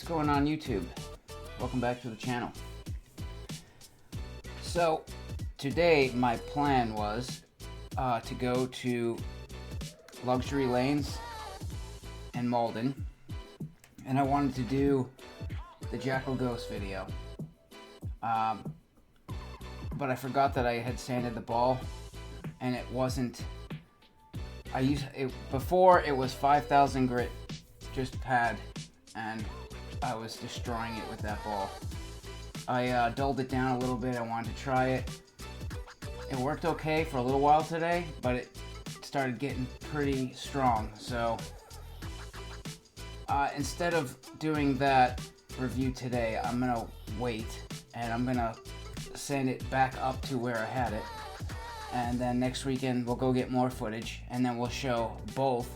What's going on YouTube? Welcome back to the channel. So today my plan was to go to Luxury Lanes in Malden, and I wanted to do the Jackal Ghost video, but I forgot that I had sanded the ball, and it wasn't. Before it was 5,000 grit, just pad, and I was destroying it with that ball. I dulled it down a little bit. I wanted to try it. It worked okay for a little while today, but it started getting pretty strong. So instead of doing that review today, I'm gonna wait and I'm gonna send it back up to where I had it. And then next weekend we'll go get more footage, and then we'll show both,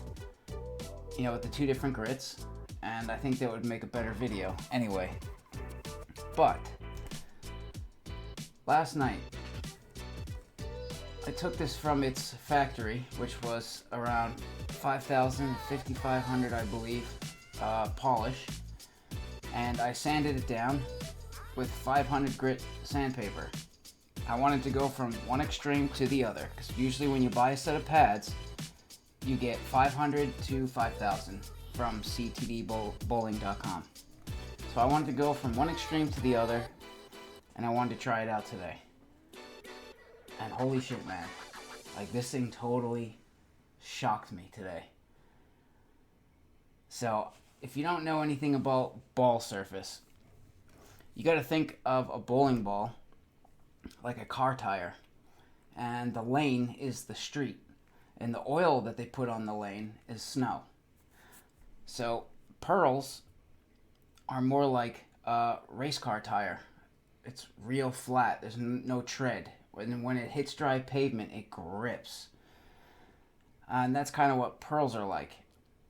you know, with the two different grits, and I think that would make a better video anyway. But last night I took this from its factory, which was around 5,000, 5,500 I believe, polish, and I sanded it down with 500 grit sandpaper. I wanted to go from one extreme to the other, because usually when you buy a set of pads, you get 500 to 5,000 from ctdbowling.com. So I wanted to go from one extreme to the other, and I wanted to try it out today. And holy shit, man. Like, this thing totally shocked me today. So, if you don't know anything about ball surface, you gotta think of a bowling ball like a car tire, and the lane is the street, and the oil that they put on the lane is snow. So pearls are more like a race car tire. It's real flat, there's no tread, and when it hits dry pavement it grips, and that's kind of what pearls are like.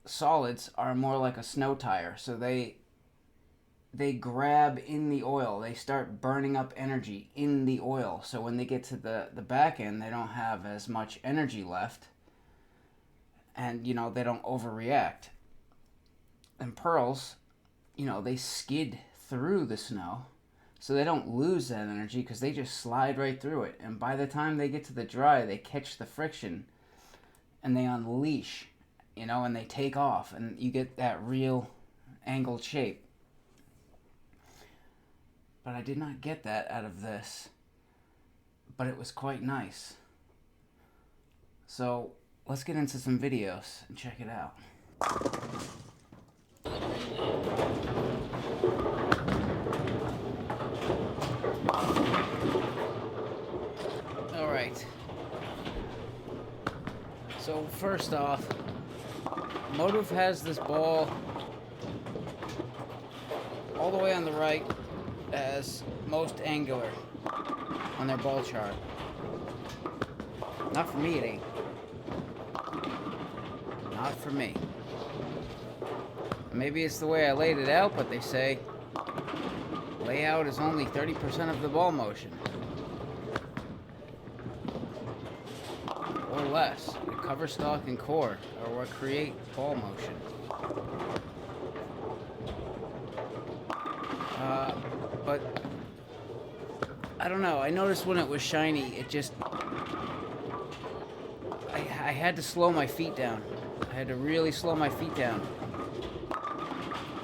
Solids are more like a snow tire, so they grab in the oil. They start burning up energy in the oil. So when they get to the back end, they don't have as much energy left. And, you know, they don't overreact. And pearls, you know, they skid through the snow. So they don't lose that energy because they just slide right through it. And by the time they get to the dry, they catch the friction and they unleash, you know, and they take off. And you get that real angled shape. But I did not get that out of this. But it was quite nice. So let's get into some videos and check it out. Alright. So first off, Motive has this ball all the way on the right as most angular on their ball chart. Not for me, it ain't. Not for me. Maybe it's the way I laid it out, but they say layout is only 30% of the ball motion. Or less. The cover stock and core are what create ball motion. But I don't know. I noticed when it was shiny, it just... I had to slow my feet down. I had to really slow my feet down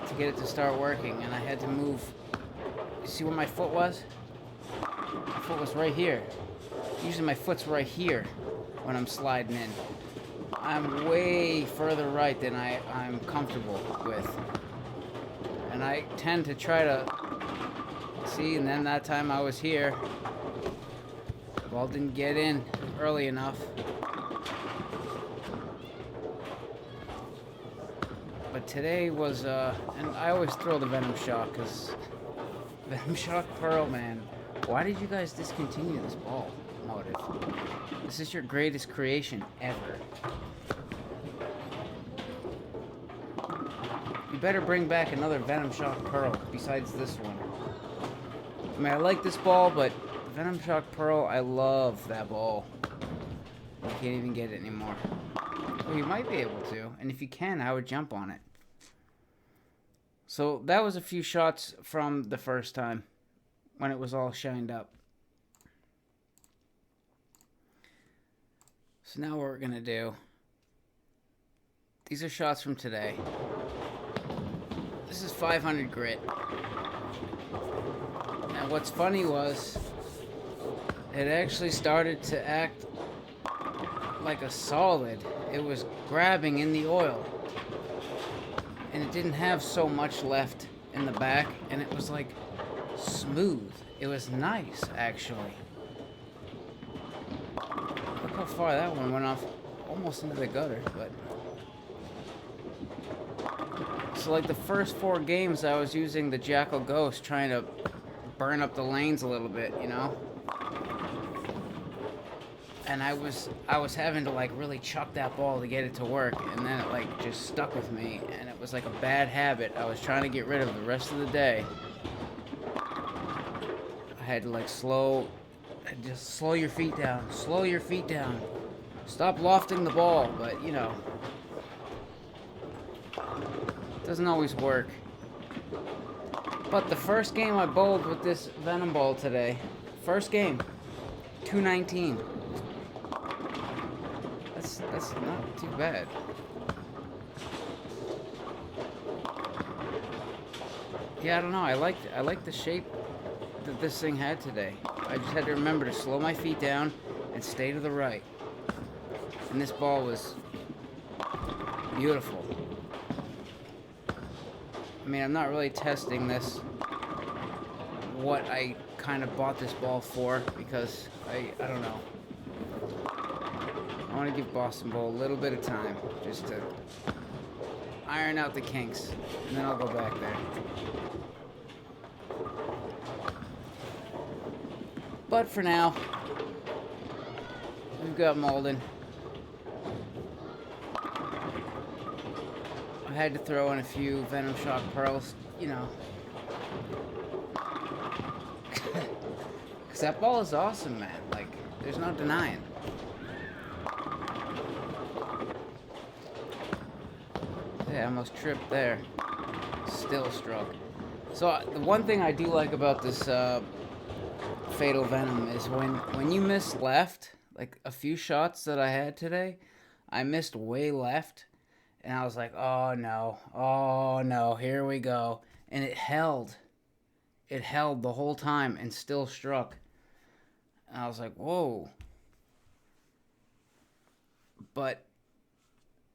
to get it to start working, and I had to move. You see where my foot was? My foot was right here. Usually my foot's right here when I'm sliding in. I'm way further right than I'm comfortable with. And I tend to try to see, and then that time I was here, the ball didn't get in early enough. But today was, and I always throw the Venom Shock, because Venom Shock Pearl, man. Why did you guys discontinue this ball, Motive? This is your greatest creation ever. You better bring back another Venom Shock Pearl besides this one. I mean, I like this ball, but Venom Shock Pearl, I love that ball. You can't even get it anymore. Well, you might be able to, and if you can, I would jump on it. So that was a few shots from the first time when it was all shined up. So now what we're going to do, these are shots from today. This is 500 grit. And what's funny was it actually started to act like a solid. It was grabbing in the oil. And it didn't have so much left in the back, and it was like smooth. It was nice, actually. Look how far that one went off, almost into the gutter, but... So like the first 4 games I was using the Jackal Ghost trying to burn up the lanes a little bit, you know? And I was having to like really chuck that ball to get it to work, and then it like just stuck with me, and it was like a bad habit I was trying to get rid of the rest of the day. I had to like just slow your feet down, stop lofting the ball, but you know, it doesn't always work. But the first game I bowled with this Venom ball today, first game, 219. That's not too bad. Yeah, I don't know. I like the shape that this thing had today. I just had to remember to slow my feet down and stay to the right. And this ball was beautiful. I mean, I'm not really testing this, what I kind of bought this ball for, because I don't know. I want to give Boston Bowl a little bit of time just to iron out the kinks, and then I'll go back there. But for now, we've got Malden. I had to throw in a few Venom Shock Pearls, you know. Because that ball is awesome, man. Like, there's no denying. Yeah, I almost tripped there. Still struck. So, the one thing I do like about this Fatal Venom is when you miss left, like a few shots that I had today, I missed way left. And I was like, oh no, here we go. And it held. It held the whole time and still struck. And I was like, whoa. But,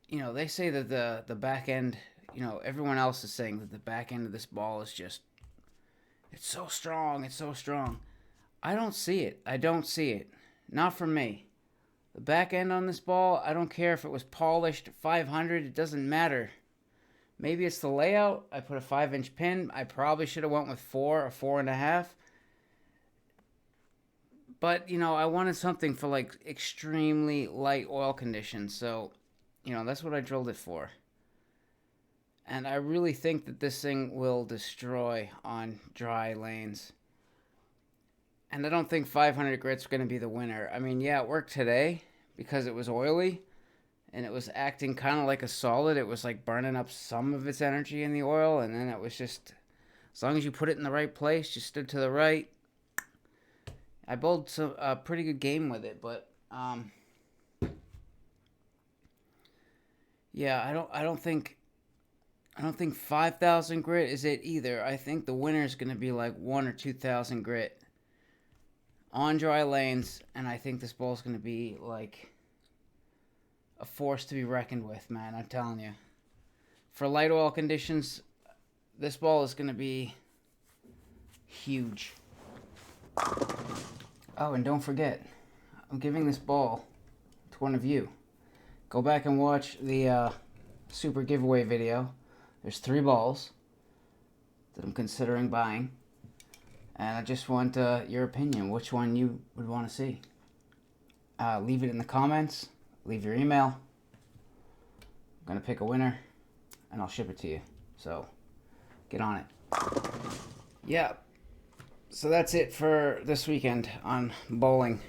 you know, they say that the back end, you know, everyone else is saying that the back end of this ball is just, it's so strong, it's so strong. I don't see it. I don't see it. Not for me. The back end on this ball, I don't care if it was polished 500, it doesn't matter. Maybe it's the layout. I put a 5-inch pin. I probably should have went with 4 or 4.5. But, you know, I wanted something for, like, extremely light oil conditions. So, you know, that's what I drilled it for. And I really think that this thing will destroy on dry lanes. And I don't think 500 grit's going to be the winner. I mean, yeah, it worked today because it was oily. And it was acting kind of like a solid. It was like burning up some of its energy in the oil. And then it was just, as long as you put it in the right place, you stood to the right. I bowled a pretty good game with it. But, yeah, I don't think 5,000 grit is it either. I think the winner is going to be like 1,000 or 2,000 grit on dry lanes. And I think this ball is going to be like a force to be reckoned with, man. I'm telling you. For light oil conditions, this ball is going to be huge. Oh, and don't forget, I'm giving this ball to one of you. Go back and watch the super giveaway video. There's 3 balls that I'm considering buying. And I just want your opinion, which one you would want to see. Leave it in the comments. Leave your email. I'm going to pick a winner, and I'll ship it to you. So, get on it. Yeah. So that's it for this weekend on bowling.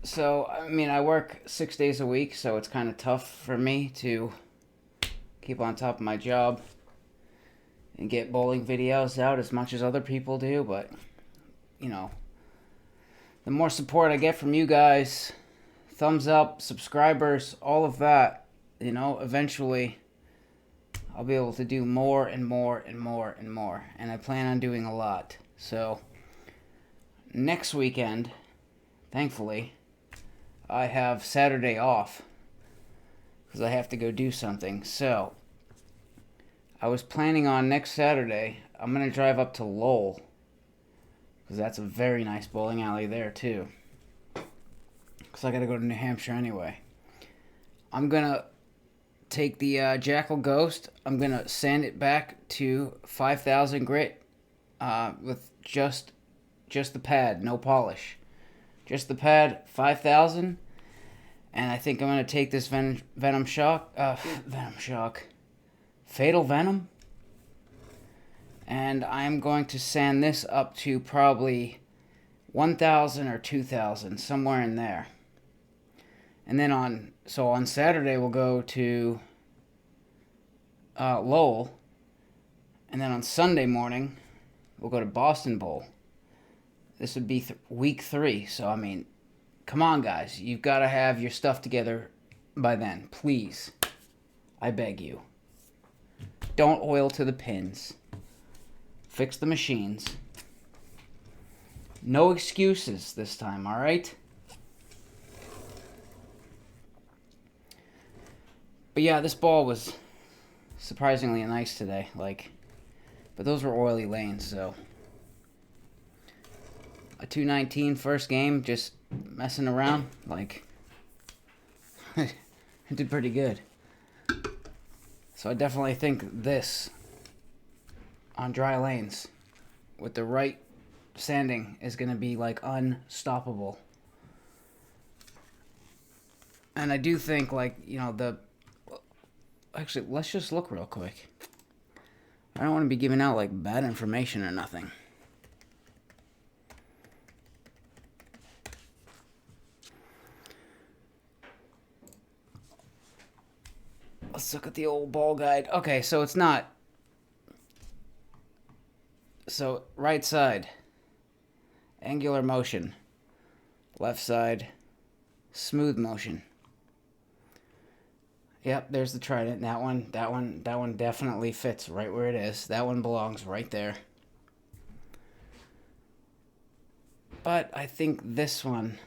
So, I mean, I work 6 days a week, so it's kind of tough for me to keep on top of my job and get bowling videos out as much as other people do, but, you know, the more support I get from you guys, thumbs up, subscribers, all of that, you know, eventually I'll be able to do more and more and more and more. And I plan on doing a lot. So, next weekend, thankfully, I have Saturday off because I have to go do something. So, I was planning on next Saturday, I'm going to drive up to Lowell, because that's a very nice bowling alley there too. Because I got to go to New Hampshire anyway. I'm going to take the Jackal Ghost. I'm going to sand it back to 5,000 grit with just the pad, no polish. Just the pad, 5,000. And I think I'm going to take this Venom Shock. Fatal Venom. And I'm going to sand this up to probably 1,000 or 2,000, somewhere in there. And then on Saturday we'll go to Lowell. And then on Sunday morning we'll go to Boston Bowl. This would be week 3. So, I mean, come on, guys. You've got to have your stuff together by then. Please. I beg you. Don't oil to the pins. Fix the machines. No excuses this time, alright? But yeah, this ball was surprisingly nice today. But those were oily lanes, so. A 219 first game, just messing around. It did pretty good. So I definitely think this on dry lanes with the right sanding is going to be unstoppable. And I do think actually, let's just look real quick. I don't want to be giving out bad information or nothing. Let's look at the old ball guide. Okay, so it's not. So, right side, angular motion. Left side, smooth motion. Yep, there's the trident. That one definitely fits right where it is. That one belongs right there. But I think this one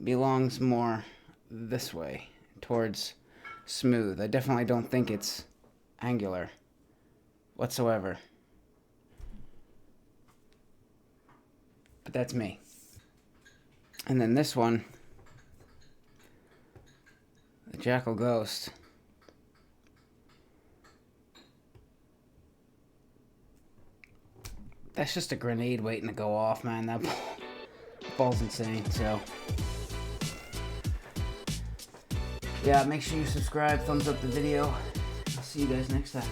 belongs more this way, towards smooth. I definitely don't think it's angular whatsoever. But that's me. And then this one, the Jackal Ghost. That's just a grenade waiting to go off, man. That ball's insane, so. Yeah, make sure you subscribe, thumbs up the video. I'll see you guys next time.